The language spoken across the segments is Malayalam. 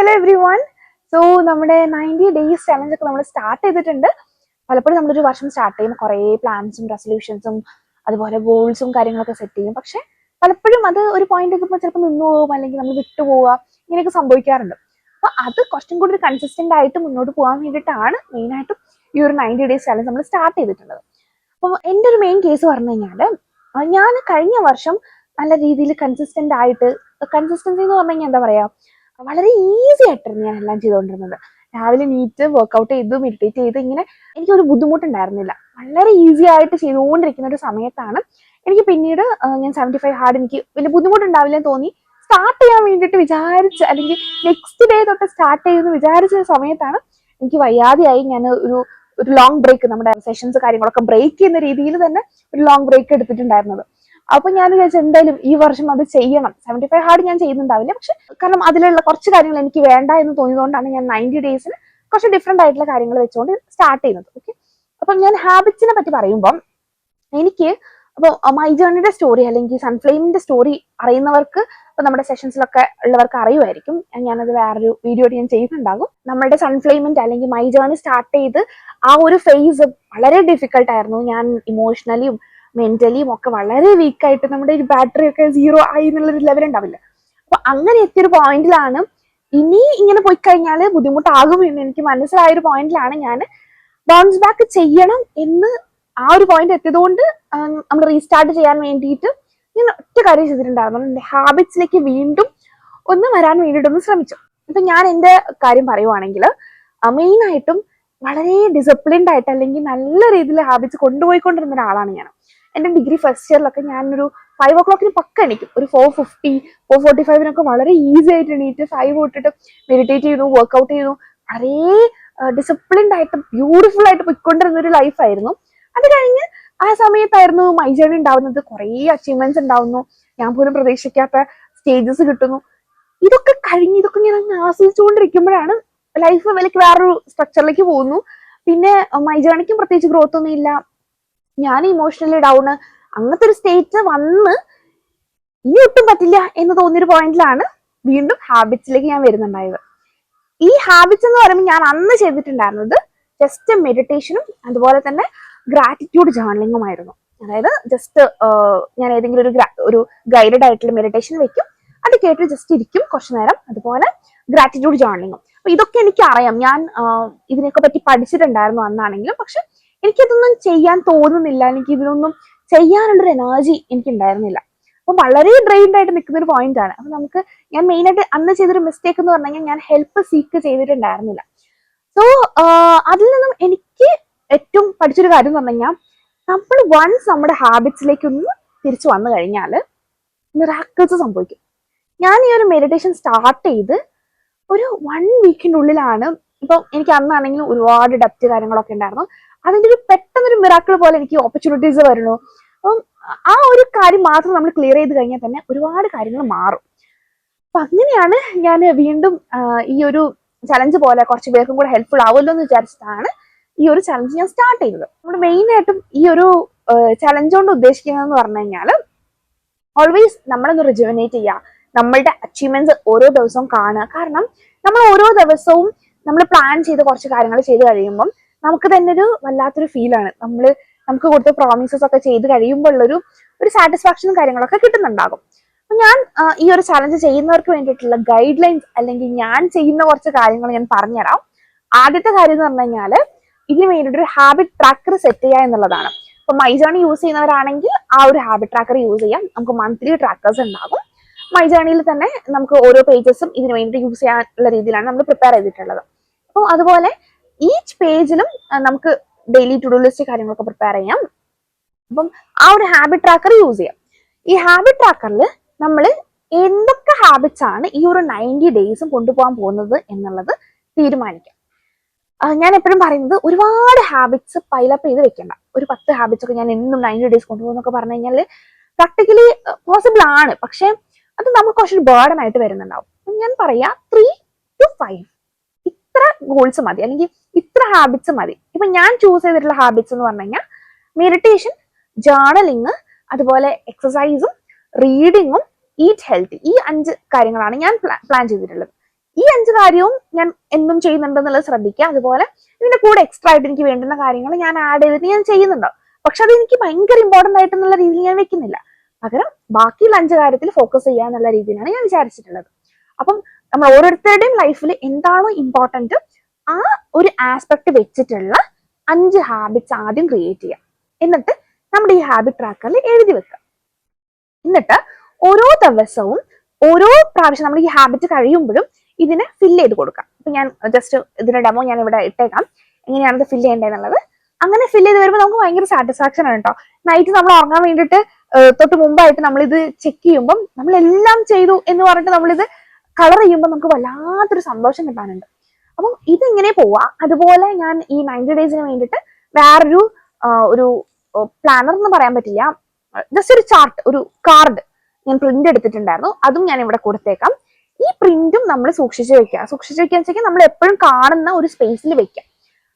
Hello every one. സോ നമ്മുടെ 90 ഡേയ്സ് ചലഞ്ച് ഒക്കെ നമ്മൾ സ്റ്റാർട്ട് ചെയ്തിട്ടുണ്ട്. പലപ്പോഴും നമ്മളൊരു വർഷം സ്റ്റാർട്ട് ചെയ്യുമ്പോൾ കുറേ പ്ലാൻസും റെസൊല്യൂഷൻസും അതുപോലെ ഗോൾസും കാര്യങ്ങളൊക്കെ സെറ്റ് ചെയ്യും. പക്ഷെ പലപ്പോഴും അത് ഒരു പോയിന്റ് എത്തുമ്പോൾ ചിലപ്പോൾ നിന്നു പോകും, അല്ലെങ്കിൽ നമ്മൾ വിട്ടുപോവുക, ഇങ്ങനെയൊക്കെ സംഭവിക്കാറുണ്ട്. അപ്പൊ അത് കുറച്ചും കൂടി ഒരു കൺസിസ്റ്റന്റ് ആയിട്ട് മുന്നോട്ട് പോകാൻ വേണ്ടിയിട്ടാണ് മെയിനായിട്ടും ഈ ഒരു 90 ഡേയ്സ് ചലഞ്ച് നമ്മൾ സ്റ്റാർട്ട് ചെയ്തിട്ടുള്ളത്. അപ്പോൾ എൻ്റെ ഒരു മെയിൻ കേസ് പറഞ്ഞു കഴിഞ്ഞാൽ, ഞാൻ കഴിഞ്ഞ വർഷം നല്ല രീതിയിൽ കൺസിസ്റ്റന്റ് ആയിട്ട്, കൺസിസ്റ്റൻസി എന്ന് പറഞ്ഞു കഴിഞ്ഞാൽ എന്താ പറയാ, വളരെ ഈസി ആയിട്ടായിരുന്നു ഞാൻ എല്ലാം ചെയ്തുകൊണ്ടിരുന്നത്. രാവിലെ നീറ്റ് വർക്ക്ഔട്ട് ചെയ്ത് മെഡിറ്റേറ്റ് ചെയ്ത് ഇങ്ങനെ എനിക്കൊരു ബുദ്ധിമുട്ടുണ്ടായിരുന്നില്ല. വളരെ ഈസി ആയിട്ട് ചെയ്തുകൊണ്ടിരിക്കുന്ന ഒരു സമയത്താണ് എനിക്ക് പിന്നീട് ഞാൻ 75 ഹാർഡ് എനിക്ക് വലിയ ബുദ്ധിമുട്ടുണ്ടാവില്ലെന്ന് തോന്നി സ്റ്റാർട്ട് ചെയ്യാൻ വേണ്ടിയിട്ട് വിചാരിച്ച്, അല്ലെങ്കിൽ നെക്സ്റ്റ് ഡേ തൊട്ട് സ്റ്റാർട്ട് ചെയ്യുമെന്ന് വിചാരിച്ച സമയത്താണ് എനിക്ക് വയ്യാതെയായി. ഞാൻ ഒരു ലോങ് ബ്രേക്ക്, നമ്മുടെ സെഷൻസ് കാര്യങ്ങളൊക്കെ ബ്രേക്ക് ചെയ്യുന്ന രീതിയിൽ തന്നെ ഒരു ലോങ് ബ്രേക്ക് എടുത്തിട്ടുണ്ടായിരുന്നത്. അപ്പൊ ഞാൻ വിചാരിച്ചു എന്തായാലും ഈ വർഷം അത് ചെയ്യണം. 75 ഹാർഡ് ഞാൻ ചെയ്യുന്നുണ്ടാവില്ല, പക്ഷെ കാരണം അതിലുള്ള കുറച്ച് കാര്യങ്ങൾ എനിക്ക് വേണ്ട എന്ന് തോന്നിയതുകൊണ്ടാണ് ഞാൻ 90 ഡേയ്സിന് കുറച്ച് ഡിഫറെന്റ് ആയിട്ടുള്ള കാര്യങ്ങൾ വെച്ചുകൊണ്ട് സ്റ്റാർട്ട് ചെയ്യുന്നത്. ഓക്കെ, അപ്പം ഞാൻ ഹാബിറ്റ്സിനെ പറ്റി പറയുമ്പോൾ എനിക്ക് അപ്പോൾ മൈ ജേർണിയുടെ സ്റ്റോറി അല്ലെങ്കിൽ സൺഫ്ലെയിമിന്റെ സ്റ്റോറി അറിയുന്നവർക്ക്, ഇപ്പൊ നമ്മുടെ സെഷൻസിലൊക്കെ ഉള്ളവർക്ക് അറിയുമായിരിക്കും. ഞാനത് വേറൊരു വീഡിയോ ഞാൻ ചെയ്യുന്നുണ്ടാകും. നമ്മുടെ സൺഫ്ലെയിമിന്റെ അല്ലെങ്കിൽ മൈ ജേർണി സ്റ്റാർട്ട് ചെയ്ത് ആ ഒരു ഫേസ് വളരെ ഡിഫിക്കൽട്ട് ആയിരുന്നു. ഞാൻ ഇമോഷണലിയും മെന്റലിയും ഒക്കെ വളരെ വീക്കായിട്ട്, നമ്മുടെ ഈ ബാറ്ററി ഒക്കെ 0 ആയി എന്നുള്ളൊരു ലെവൽ ഉണ്ടാവില്ല. അപ്പൊ അങ്ങനെ എത്തിയൊരു പോയിന്റിലാണ്, ഇനി ഇങ്ങനെ പോയി കഴിഞ്ഞാൽ ബുദ്ധിമുട്ടാകും എന്ന് എനിക്ക് മനസ്സിലായ ഒരു പോയിന്റിലാണ് ഞാൻ ബൗൺസ് ബാക്ക് ചെയ്യണം എന്ന് ആ ഒരു പോയിന്റ് എത്തിയതുകൊണ്ട് നമ്മൾ റീസ്റ്റാർട്ട് ചെയ്യാൻ വേണ്ടിയിട്ട് ഞാൻ ഒറ്റ കാര്യം ചെയ്തിട്ടുണ്ടായിരുന്നു. എൻ്റെ ഹാബിറ്റ്സിലേക്ക് വീണ്ടും ഒന്ന് വരാൻ വേണ്ടിയിട്ടൊന്ന് ശ്രമിച്ചു. ഇപ്പൊ ഞാൻ എൻ്റെ കാര്യം പറയുവാണെങ്കിൽ, മെയിനായിട്ടും വളരെ ഡിസിപ്ലിൻഡ് ആയിട്ട് അല്ലെങ്കിൽ നല്ല രീതിയിൽ ഹാബിറ്റ്സ് കൊണ്ടുപോയിക്കൊണ്ടിരുന്ന ഒരാളാണ് ഞാൻ. എൻ്റെ ഡിഗ്രി ഫസ്റ്റ് ഇയറിലൊക്കെ ഞാനൊരു 5 o'clock പക്ക എണീക്കും. ഒരു 4:50 4:45 വളരെ ഈസി ആയിട്ട് എണീറ്റ് 5 തൊട്ടിട്ട് മെഡിറ്റേറ്റ് ചെയ്യുന്നു, വർക്ക്ഔട്ട് ചെയ്യുന്നു. വളരെ ഡിസിപ്ലിൻഡ് ആയിട്ട് ബ്യൂട്ടിഫുൾ ആയിട്ട് പോയിക്കൊണ്ടിരുന്ന ഒരു ലൈഫായിരുന്നു. അത് കഴിഞ്ഞ് ആ സമയത്തായിരുന്നു മൈ ജേർണി ഉണ്ടാവുന്നത്. കുറേ അച്ചീവ്മെന്റ്സ് ഉണ്ടാവുന്നു, ഞാൻ പോലും പ്രതീക്ഷിക്കാത്ത സ്റ്റേജസ് കിട്ടുന്നു. ഇതൊക്കെ കഴിഞ്ഞ് ഇതൊക്കെ ഞാൻ ആസ്വദിച്ചുകൊണ്ടിരിക്കുമ്പോഴാണ് ലൈഫ് വിലക്ക് വേറൊരു സ്ട്രക്ചറിലേക്ക് പോകുന്നു. പിന്നെ മൈ ജേർണിക്കും പ്രത്യേകിച്ച് ഗ്രോത്ത് ഒന്നും ഇല്ല. ഞാൻ ഇമോഷണലി ഡൗണ്, അങ്ങനത്തെ ഒരു സ്റ്റേറ്റ് വന്ന് ഇനി ഒട്ടും പറ്റില്ല എന്ന് തോന്നിയൊരു പോയിന്റിലാണ് വീണ്ടും ഹാബിറ്റ്സിലേക്ക് ഞാൻ വരുന്നുണ്ടായത്. ഈ ഹാബിറ്റ്സ് എന്ന് പറയുമ്പോൾ ഞാൻ അന്ന് ചെയ്തിട്ടുണ്ടായിരുന്നത് ജസ്റ്റ് മെഡിറ്റേഷനും അതുപോലെ തന്നെ ഗ്രാറ്റിറ്റ്യൂഡ് ജേർണലിങ്ങുമായിരുന്നു. അതായത് ജസ്റ്റ് ഞാൻ ഏതെങ്കിലും ഒരു ഗൈഡഡ് ആയിട്ടുള്ള മെഡിറ്റേഷൻ വെക്കും, അത് കേട്ട് ജസ്റ്റ് ഇരിക്കും കുറച്ചു നേരം. അതുപോലെ ഗ്രാറ്റിറ്റ്യൂഡ് ജേർണലിങ്ങും. അപ്പൊ ഇതൊക്കെ എനിക്ക് അറിയാം, ഞാൻ ഇതിനെയൊക്കെ പറ്റി പഠിച്ചിട്ടുണ്ടായിരുന്നു അന്നാണെങ്കിലും. പക്ഷെ എനിക്കിതൊന്നും ചെയ്യാൻ തോന്നുന്നില്ല, എനിക്ക് ഇതിനൊന്നും ചെയ്യാനുള്ളൊരു എനർജി എനിക്ക് ഉണ്ടായിരുന്നില്ല. അപ്പൊ വളരെ ഡ്രെയിൻഡ് ആയിട്ട് നിൽക്കുന്ന ഒരു പോയിന്റ് ആണ്. അപ്പൊ ഞാൻ മെയിനായിട്ട് അന്ന് ചെയ്തൊരു മിസ്റ്റേക്ക് എന്ന് പറഞ്ഞു കഴിഞ്ഞാൽ, ഞാൻ ഹെൽപ്പ് സീക്ക് ചെയ്തിട്ടുണ്ടായിരുന്നില്ല. സോ അതിൽ നിന്നും എനിക്ക് ഏറ്റവും പഠിച്ചൊരു കാര്യം എന്ന് പറഞ്ഞു കഴിഞ്ഞാൽ, നമ്മൾ വൺസ് നമ്മുടെ ഹാബിറ്റ്സിലേക്ക് ഒന്ന് തിരിച്ചു വന്നു കഴിഞ്ഞാൽ മിറാക്കിൾസ് സംഭവിക്കും. ഞാൻ ഈ ഒരു മെഡിറ്റേഷൻ സ്റ്റാർട്ട് ചെയ്ത് ഒരു 1 വീക്കിന്റെ ഉള്ളിലാണ്, ഇപ്പൊ എനിക്ക് അന്നാണെങ്കിലും ഒരുപാട് ഡെപ്റ്റ് കാര്യങ്ങളൊക്കെ ഉണ്ടായിരുന്നു. അതിന്റെ ഒരു പെട്ടെന്നൊരു മിറാക്കിൾ പോലെ എനിക്ക് ഓപ്പർച്യൂണിറ്റീസ് വരുന്നു. അപ്പം ആ ഒരു കാര്യം മാത്രം നമ്മൾ ക്ലിയർ ചെയ്ത് കഴിഞ്ഞാൽ തന്നെ ഒരുപാട് കാര്യങ്ങൾ മാറും. അപ്പൊ അങ്ങനെയാണ് ഞാൻ വീണ്ടും ഈ ഒരു ചലഞ്ച് പോലെ കുറച്ച് പേർക്കും കൂടെ ഹെൽപ്ഫുൾ ആവുമല്ലോ എന്ന് വിചാരിച്ചിട്ടാണ് ഈ ഒരു ചലഞ്ച് ഞാൻ സ്റ്റാർട്ട് ചെയ്തത്. നമ്മൾ മെയിനായിട്ടും ഈ ഒരു ചലഞ്ച് കൊണ്ട് ഉദ്ദേശിക്കുന്നതെന്ന് പറഞ്ഞു കഴിഞ്ഞാൽ, ഓൾവേസ് നമ്മളൊന്ന് റിജുവനേറ്റ് ചെയ്യുക, നമ്മളുടെ അച്ചീവ്മെന്റ്സ് ഓരോ ദിവസവും കാണുക. കാരണം നമ്മൾ ഓരോ ദിവസവും നമ്മൾ പ്ലാൻ ചെയ്ത് കുറച്ച് കാര്യങ്ങൾ ചെയ്ത് കഴിയുമ്പം നമുക്ക് തന്നെ ഒരു വല്ലാത്തൊരു ഫീലാണ്. നമുക്ക് കൊടുത്ത പ്രോമിസസ് ഒക്കെ ചെയ്ത് കഴിയുമ്പോൾ ഒരു സാറ്റിസ്ഫാക്ഷനും കാര്യങ്ങളൊക്കെ കിട്ടുന്നുണ്ടാകും. അപ്പൊ ഞാൻ ഈ ഒരു ചലഞ്ച് ചെയ്യുന്നവർക്ക് വേണ്ടിയിട്ടുള്ള ഗൈഡ് ലൈൻസ് അല്ലെങ്കിൽ ഞാൻ ചെയ്യുന്ന കുറച്ച് കാര്യങ്ങൾ ഞാൻ പറഞ്ഞുതരാം. ആദ്യത്തെ കാര്യം എന്ന് പറഞ്ഞു കഴിഞ്ഞാൽ, ഇതിന് വേണ്ടിയിട്ട് ഒരു ഹാബിറ്റ് ട്രാക്കർ സെറ്റ് ചെയ്യുക എന്നുള്ളതാണ്. ഇപ്പൊ മൈ ജേർണി യൂസ് ചെയ്യുന്നവരാണെങ്കിൽ ആ ഒരു ഹാബിറ്റ് ട്രാക്കർ യൂസ് ചെയ്യാം. നമുക്ക് മന്ത്ലി ട്രാക്കേഴ്സ് ഉണ്ടാകും. മൈ ജേർണിയിൽ തന്നെ നമുക്ക് ഓരോ പേജസും ഇതിന് വേണ്ടിയിട്ട് യൂസ് ചെയ്യാനുള്ള രീതിയിലാണ് നമ്മൾ പ്രിപ്പയർ ചെയ്തിട്ടുള്ളത്. അപ്പോൾ അതുപോലെ ഈച്ച് പേജിലും നമുക്ക് ഡെയിലി ടു ഡു ലിസ്റ്റ് കാര്യങ്ങളൊക്കെ പ്രിപ്പയർ ചെയ്യാം. അപ്പം ആ ഒരു ഹാബിറ്റ് ട്രാക്കർ യൂസ് ചെയ്യാം. ഈ ഹാബിറ്റ് ട്രാക്കറിൽ നമ്മൾ എന്തൊക്കെ ഹാബിറ്റ്സ് ആണ് ഈ ഒരു 90 ഡേയ്സും കൊണ്ടുപോകാൻ പോകുന്നത് എന്നുള്ളത് തീരുമാനിക്കാം. ഞാൻ എപ്പോഴും പറയുന്നത്, ഒരുപാട് ഹാബിറ്റ്സ് പൈലപ്പ് ചെയ്ത് വെക്കണ്ട. ഒരു 10 ഹാബിറ്റ്സ് ഒക്കെ ഞാൻ എന്നും 90 ഡേയ്സ് കൊണ്ടുപോകുന്നൊക്കെ പറഞ്ഞു കഴിഞ്ഞാൽ പ്രാക്ടിക്കലി പോസിബിൾ ആണ്, പക്ഷെ അത് നമുക്ക് കുറച്ചൊരു ബേർഡൻ ആയിട്ട് വരുന്നുണ്ടാവും. ഞാൻ പറയാ 3 to 5 ഇത്ര ഗോൾസ് മതി, അല്ലെങ്കിൽ ഇത്ര ഹാബിറ്റ്സ് മതി. ഇപ്പൊ ഞാൻ ചൂസ് ചെയ്തിട്ടുള്ള ഹാബിറ്റ്സ് എന്ന് പറഞ്ഞു കഴിഞ്ഞാൽ മെഡിറ്റേഷൻ, ജേർണലിങ്, അതുപോലെ എക്സസൈസും റീഡിങ്ങും ഈറ്റ് ഹെൽത്തി, ഈ 5 കാര്യങ്ങളാണ് ഞാൻ പ്ലാൻ ചെയ്തിട്ടുള്ളത്. ഈ 5 കാര്യവും ഞാൻ എന്നും ചെയ്യുന്നുണ്ടെന്നുള്ളത് ശ്രദ്ധിക്കുക. അതുപോലെ ഇതിന്റെ കൂടെ എക്സ്ട്രാ ആയിട്ട് എനിക്ക് വേണ്ടുന്ന കാര്യങ്ങൾ ഞാൻ ആഡ് ചെയ്തിട്ട് ഞാൻ ചെയ്യുന്നുണ്ടോ, പക്ഷെ അത് എനിക്ക് ഭയങ്കര ഇമ്പോർട്ടന്റ് ആയിട്ടെന്നുള്ള രീതിയിൽ ഞാൻ വെക്കുന്നില്ല. പകരം ബാക്കിയുള്ള 5 കാര്യത്തിൽ ഫോക്കസ് ചെയ്യുക എന്നുള്ള രീതിയിലാണ് ഞാൻ വിചാരിച്ചിട്ടുള്ളത്. അപ്പം നമ്മൾ ഓരോരുത്തരുടെയും ലൈഫിൽ എന്താണോ ഇമ്പോർട്ടന്റ് ആ ഒരു ആസ്പെക്ട് വെച്ചിട്ടുള്ള 5 ഹാബിറ്റ്സ് ആദ്യം ക്രിയേറ്റ് ചെയ്യാം. എന്നിട്ട് നമ്മുടെ ഈ ഹാബിറ്റ് ട്രാക്കറിൽ എഴുതി വെക്കുക. എന്നിട്ട് ഓരോ ദിവസവും ഓരോ പ്രാവശ്യം നമ്മൾ ഈ ഹാബിറ്റ് കഴിയുമ്പോഴും ഇതിനെ ഫില്ല് ചെയ്ത് കൊടുക്കാം. അപ്പൊ ഞാൻ ജസ്റ്റ് ഇതിന്റെ ഡെമോ ഞാൻ ഇവിടെ ഇട്ടേക്കാം, എങ്ങനെയാണത് ഫില്ല് ചെയ്യേണ്ടതെന്നുള്ളത്. അങ്ങനെ ഫില്ല് ചെയ്ത് വരുമ്പോൾ നമുക്ക് ഭയങ്കര സാറ്റിസ്ഫാക്ഷൻ ആണ് കേട്ടോ. നൈറ്റ് നമ്മൾ ഉറങ്ങാൻ വേണ്ടിയിട്ട് തൊട്ട് മുമ്പായിട്ട് നമ്മളിത് ചെക്ക് ചെയ്യുമ്പോൾ നമ്മളെല്ലാം ചെയ്തു എന്ന് പറഞ്ഞിട്ട് നമ്മളിത് കളർ ചെയ്യുമ്പോൾ നമുക്ക് വല്ലാത്തൊരു സന്തോഷം കിട്ടാനുണ്ട്. അപ്പം ഇതിങ്ങനെ പോവാ. അതുപോലെ ഞാൻ ഈ 90 ഡേയ്സിന് വേണ്ടിയിട്ട് വേറൊരു ഒരു പ്ലാനർ എന്ന് പറയാൻ പറ്റില്ല, ജസ്റ്റ് ഒരു ചാർട്ട്, ഒരു കാർഡ് ഞാൻ പ്രിന്റ് എടുത്തിട്ടുണ്ടായിരുന്നു. അതും ഞാൻ ഇവിടെ കൊടുത്തേക്കാം. ഈ പ്രിന്റും നമ്മൾ സൂക്ഷിച്ചു വെക്കുക. സൂക്ഷിച്ചു വെക്കാന്ന് വെച്ചാൽ നമ്മൾ എപ്പോഴും കാണുന്ന ഒരു സ്പേസിൽ വെക്കാം.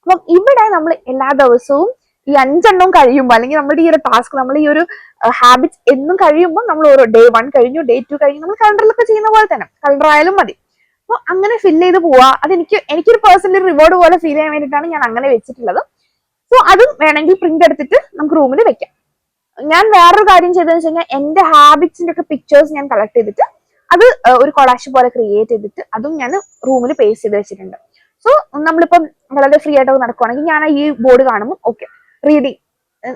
അപ്പം ഇവിടെ നമ്മൾ എല്ലാ ദിവസവും ഈ 5 എണ്ണം കഴിയുമ്പോൾ, അല്ലെങ്കിൽ നമ്മുടെ ഈ ഒരു ടാസ്ക്, നമ്മൾ ഈ ഒരു ഹാബിറ്റ്സ് എന്നും കഴിയുമ്പോൾ നമ്മൾ ഓരോ ഡേ 1 കഴിഞ്ഞു, ഡേ 2 കഴിഞ്ഞു, നമ്മൾ കലണ്ടറിലൊക്കെ ചെയ്യുന്ന പോലെ തന്നെ, കലണ്ടർ ആയാലും മതി. അപ്പോൾ അങ്ങനെ ഫില്ല് ചെയ്ത് പോവുക. അത് എനിക്കൊരു പേഴ്സണൽ റിവാർഡ് പോലെ ഫീൽ ചെയ്യാൻ വേണ്ടിയിട്ടാണ് ഞാൻ അങ്ങനെ വെച്ചിട്ടുള്ളത്. സോ അതും വേണമെങ്കിൽ പ്രിന്റ് എടുത്തിട്ട് നമുക്ക് റൂമിൽ വെക്കാം. ഞാൻ വേറൊരു കാര്യം ചെയ്തതെന്ന് വെച്ച് കഴിഞ്ഞാൽ എന്റെ ഹാബിറ്റ്സിന്റെ ഒക്കെ പിക്ചേഴ്സ് ഞാൻ കളക്ട് ചെയ്തിട്ട് അത് ഒരു കൊളാഷ് പോലെ ക്രിയേറ്റ് ചെയ്തിട്ട് അതും ഞാൻ റൂമിൽ പേസ്റ്റ് ചെയ്ത് വെച്ചിട്ടുണ്ട്. സോ നമ്മളിപ്പം വളരെ ഫ്രീ ആയിട്ട് നടക്കുവാണെങ്കിൽ ഞാൻ ഈ ബോർഡ് കാണുമ്പോൾ ഓക്കെ റീഡിങ്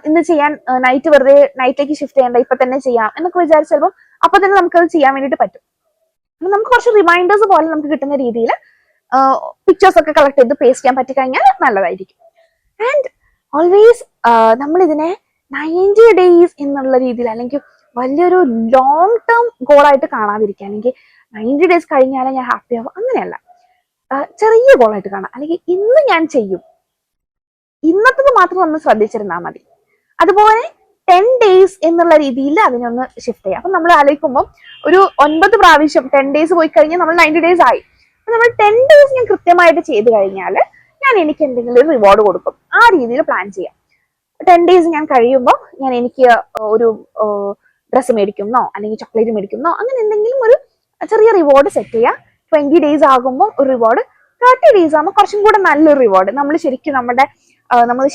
ഇന്ന് ചെയ്യാൻ, നൈറ്റ് വെറുതെ നൈറ്റിലേക്ക് ഷിഫ്റ്റ് ചെയ്യേണ്ട, ഇപ്പൊ തന്നെ ചെയ്യാം എന്നൊക്കെ വിചാരിച്ച് ചിലപ്പോൾ അപ്പൊ തന്നെ നമുക്കത് ചെയ്യാൻ വേണ്ടിയിട്ട് പറ്റും. അപ്പൊ നമുക്ക് കുറച്ച് റിമൈൻഡേഴ്സ് പോലെ നമുക്ക് കിട്ടുന്ന രീതിയിൽ പിക്ചേഴ്സ് ഒക്കെ കളക്ട് ചെയ്ത് പേസ്റ്റ് ചെയ്യാൻ പറ്റിക്കഴിഞ്ഞാൽ നല്ലതായിരിക്കും. ആൻഡ് ഓൾവേസ് നമ്മൾ ഇതിനെ 90 ഡേയ്സ് എന്നുള്ള രീതിയിൽ, അല്ലെങ്കിൽ വലിയൊരു ലോങ് ടേം ഗോളായിട്ട് കാണാതിരിക്കുക. അല്ലെങ്കിൽ 90 ഡേയ്സ് കഴിഞ്ഞാലേ ഞാൻ ഹാപ്പി ആവും, അങ്ങനെയല്ല. ചെറിയ ഗോളായിട്ട് കാണാം. അല്ലെങ്കിൽ ഇന്ന് ഞാൻ ചെയ്യും, ഇന്നത്തത് മാത്രം നമ്മൾ ശ്രദ്ധിച്ചിരുന്നാൽ മതി. അതുപോലെ 10 ഡേയ്സ് എന്നുള്ള രീതിയിൽ അതിനൊന്ന് ഷിഫ്റ്റ് ചെയ്യാം. അപ്പൊ നമ്മൾ ആലോചിക്കുമ്പോൾ ഒരു 9 പ്രാവശ്യം 10 ഡേയ്സ് പോയി കഴിഞ്ഞാൽ നമ്മൾ 90 ഡേയ്സ് ആയി. അപ്പൊ നമ്മൾ 10 ഡേയ്സ് ഞാൻ കൃത്യമായിട്ട് ചെയ്ത് കഴിഞ്ഞാൽ ഞാൻ എനിക്ക് എന്തെങ്കിലും ഒരു റിവാർഡ് കൊടുക്കും. ആ രീതിയിൽ പ്ലാൻ ചെയ്യാം. 10 ഡേയ്സ് ഞാൻ കഴിയുമ്പോൾ ഞാൻ എനിക്ക് ഒരു ഡ്രസ്സ് മേടിക്കുന്നോ അല്ലെങ്കിൽ ചോക്ലേറ്റ് മേടിക്കുന്നോ അങ്ങനെ എന്തെങ്കിലും ഒരു ചെറിയ റിവാർഡ് സെറ്റ് ചെയ്യുക. 20 ഡേയ്സ് ആകുമ്പോൾ ഒരു റിവാർഡ്, 30 ഡേയ്സ് ആകുമ്പോൾ കുറച്ചും കൂടെ നല്ലൊരു റിവാർഡ്. നമ്മൾ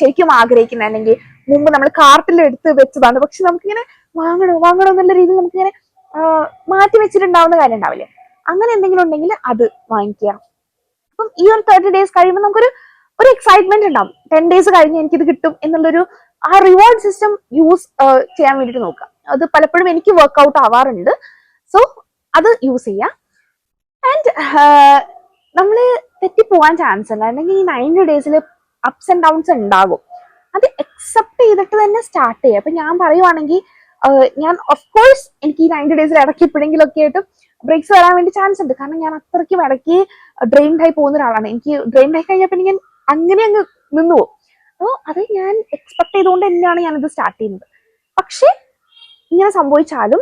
ശരിക്കും ആഗ്രഹിക്കുന്ന, അല്ലെങ്കിൽ മുമ്പ് നമ്മൾ കാർട്ടിൽ എടുത്ത് വെച്ചതാണ്, പക്ഷെ നമുക്കിങ്ങനെ വാങ്ങണോ എന്നുള്ള രീതിയിൽ നമുക്കിങ്ങനെ മാറ്റി വെച്ചിട്ടുണ്ടാവുന്ന കാര്യം ഉണ്ടാവില്ലേ, അങ്ങനെ എന്തെങ്കിലും ഉണ്ടെങ്കിൽ അത് വാങ്ങിക്കുക. അപ്പം ഈ ഒരു 30 ഡേയ്സ് കഴിയുമ്പോൾ നമുക്കൊരു എക്സൈറ്റ്മെന്റ് ഉണ്ടാവും. 10 ഡേയ്സ് കഴിഞ്ഞ് എനിക്കിത് കിട്ടും എന്നുള്ളൊരു ആ റിവാർഡ് സിസ്റ്റം യൂസ് ചെയ്യാൻ വേണ്ടിയിട്ട് നോക്കുക. അത് പലപ്പോഴും എനിക്ക് വർക്ക്ഔട്ട് ആവാറുണ്ട്. സോ അത് യൂസ് ചെയ്യുക. ആൻഡ് നമ്മൾ തെറ്റിപ്പോവാൻ ചാൻസ് ഉണ്ട്. അല്ലെങ്കിൽ ഈ 90 ഡേയ്സിൽ അപ്സ് ആൻഡ് ഡൗൺസ് ഉണ്ടാകും. അത് അക്സെപ്റ്റ് ചെയ്തിട്ട് തന്നെ സ്റ്റാർട്ട് ചെയ്യുക. അപ്പൊ ഞാൻ പറയുവാണെങ്കിൽ ഞാൻ ഓഫ്കോഴ്സ് എനിക്ക് ഈ 90 ഡേയ്സിൽ ഇടയ്ക്ക് എപ്പോഴെങ്കിലും ഒക്കെ ആയിട്ട് ബ്രേക്സ് വരാൻ വേണ്ടി ചാൻസ് ഉണ്ട്. കാരണം ഞാൻ അത്രയ്ക്കും ഇടയ്ക്ക് ഡ്രെയിൻഡ് ആയി പോകുന്ന ഒരാളാണ്. എനിക്ക് ഡ്രെയിൻഡ് ആയി കഴിഞ്ഞാൽ പിന്നെ ഞാൻ അങ്ങനെ അങ്ങ് നിന്നു പോകും. അപ്പോൾ അത് ഞാൻ എക്സ്പെക്ട് ചെയ്തുകൊണ്ട് തന്നെയാണ് ഞാനിത് സ്റ്റാർട്ട് ചെയ്യുന്നത്. പക്ഷെ ഇങ്ങനെ സംഭവിച്ചാലും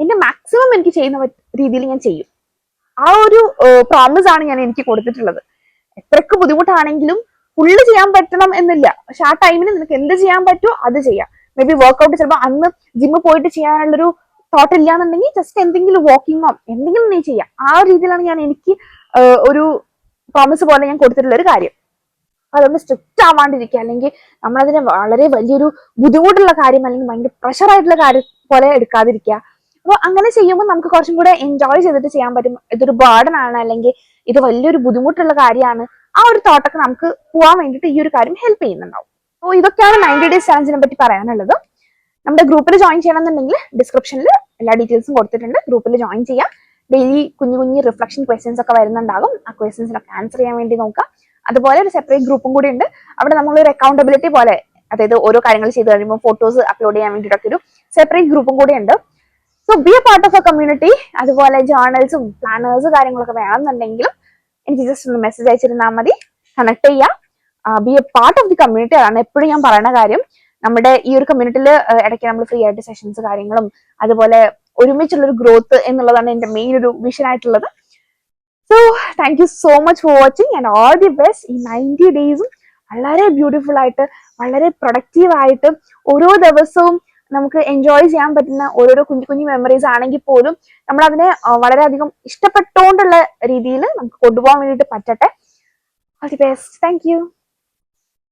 എന്റെ മാക്സിമം എനിക്ക് ചെയ്യുന്ന രീതിയിൽ ഞാൻ ചെയ്യും. ആ ഒരു പ്രോമിസ് ആണ് ഞാൻ എനിക്ക് കൊടുത്തിട്ടുള്ളത്. എത്രക്ക് ബുദ്ധിമുട്ടാണെങ്കിലും ഫുള്ള് ചെയ്യാൻ പറ്റണം എന്നില്ല. പക്ഷെ ആ ടൈമിന് നിനക്ക് എന്ത് ചെയ്യാൻ പറ്റുമോ അത് ചെയ്യാം. മേ ബി വർക്ക്ഔട്ട് ചിലപ്പോൾ അന്ന് ജിമ്മിൽ പോയിട്ട് ചെയ്യാനുള്ളൊരു തോട്ട് ഇല്ലാന്നുണ്ടെങ്കിൽ ജസ്റ്റ് എന്തെങ്കിലും വാക്കിങ്ങോ എന്തെങ്കിലും നീ ചെയ്യാം. ആ ഒരു രീതിയിലാണ് ഞാൻ എനിക്ക് ഒരു പ്രോമിസ് പോലെ ഞാൻ കൊടുത്തിട്ടുള്ള ഒരു കാര്യം. അതൊന്ന് സ്ട്രിക്റ്റ് ആവാണ്ടിരിക്കുക, അല്ലെങ്കിൽ നമ്മളതിനെ വളരെ വലിയൊരു ബുദ്ധിമുട്ടുള്ള കാര്യം അല്ലെങ്കിൽ ഭയങ്കര പ്രഷർ ആയിട്ടുള്ള കാര്യം പോലെ എടുക്കാതിരിക്കുക. അപ്പോൾ അങ്ങനെ ചെയ്യുമ്പോൾ നമുക്ക് കുറച്ചും കൂടെ എൻജോയ് ചെയ്തിട്ട് ചെയ്യാൻ പറ്റും. ഇതൊരു ബേർഡൻ ആണ്, അല്ലെങ്കിൽ ഇത് വലിയൊരു ബുദ്ധിമുട്ടുള്ള കാര്യമാണ്, ആ ഒരു തോട്ടൊക്കെ നമുക്ക് പോകാൻ വേണ്ടിയിട്ട് ഈ ഒരു കാര്യം ഹെൽപ്പ് ചെയ്യുന്നുണ്ടാവും. അപ്പോൾ ഇതൊക്കെയാണ് 90 ഡേയ്സ് ചാലഞ്ചിനെ പറ്റി പറയാനുള്ളത്. നമ്മുടെ ഗ്രൂപ്പിൽ ജോയിൻ ചെയ്യണമെന്നുണ്ടെങ്കിൽ ഡിസ്ക്രിപ്ഷനിൽ എല്ലാ ഡീറ്റെയിൽസും കൊടുത്തിട്ടുണ്ട്. ഗ്രൂപ്പിൽ ജോയിൻ ചെയ്യാം. ഡെയിലി കുഞ്ഞു റിഫ്ലക്ഷൻ ക്വസ്റ്റ്യൻസ് ഒക്കെ വരുന്നുണ്ടാകും. ആ ക്വസ്റ്റ്യൻസിനൊക്കെ ആൻസർ ചെയ്യാൻ വേണ്ടി നോക്കാം. അതുപോലെ ഒരു സെപ്പറേറ്റ് ഗ്രൂപ്പും കൂടി ഉണ്ട്. അവിടെ നമ്മളൊരു അക്കൗണ്ടബിലിറ്റി പോലെ, അതായത് ഓരോ കാര്യങ്ങൾ ചെയ്ത് കഴിയുമ്പോൾ ഫോട്ടോസ് അപ്ലോഡ് ചെയ്യാൻ വേണ്ടിയിട്ടൊക്കെ ഒരു സെപ്പറേറ്റ് ഗ്രൂപ്പും കൂടി ഉണ്ട്. So B A part of A community. അതുപോലെ ജേർണൽസും പ്ലാനേഴ്സ് കാര്യങ്ങളൊക്കെ വേണമെന്നുണ്ടെങ്കിലും എനിക്ക് ജസ്റ്റ് ഒന്ന് മെസ്സേജ് അയച്ചിരുന്നാൽ മതി. കണക്ട് ചെയ്യാം. B A part of the community. അതാണ് എപ്പോഴും ഞാൻ പറയുന്ന കാര്യം. നമ്മുടെ ഈ ഒരു കമ്മ്യൂണിറ്റിയിൽ ഇടയ്ക്ക് നമ്മൾ ഫ്രീ ആയിട്ട് സെഷൻസ് കാര്യങ്ങളും അതുപോലെ ഒരുമിച്ചുള്ളൊരു ഗ്രോത്ത് എന്നുള്ളതാണ് എന്റെ മെയിൻ ഒരു വിഷൻ ആയിട്ടുള്ളത്. So thank you so much for watching and all the best. ഈ 90 ഡേയ്സും വളരെ ബ്യൂട്ടിഫുൾ ആയിട്ട്, വളരെ പ്രൊഡക്റ്റീവ് ആയിട്ട്, ഓരോ ദിവസവും നമുക്ക് എൻജോയ് ചെയ്യാൻ പറ്റുന്ന ഓരോരോ കുഞ്ഞു കുഞ്ഞു മെമ്മറീസ് ആണെങ്കിൽ പോലും നമ്മൾ അതിനെ വളരെയധികം ഇഷ്ടപ്പെട്ടുകൊണ്ടുള്ള രീതിയിൽ നമുക്ക് കൊണ്ടുപോകാൻ വേണ്ടിയിട്ട് പറ്റട്ടെ. All the best. Thank U.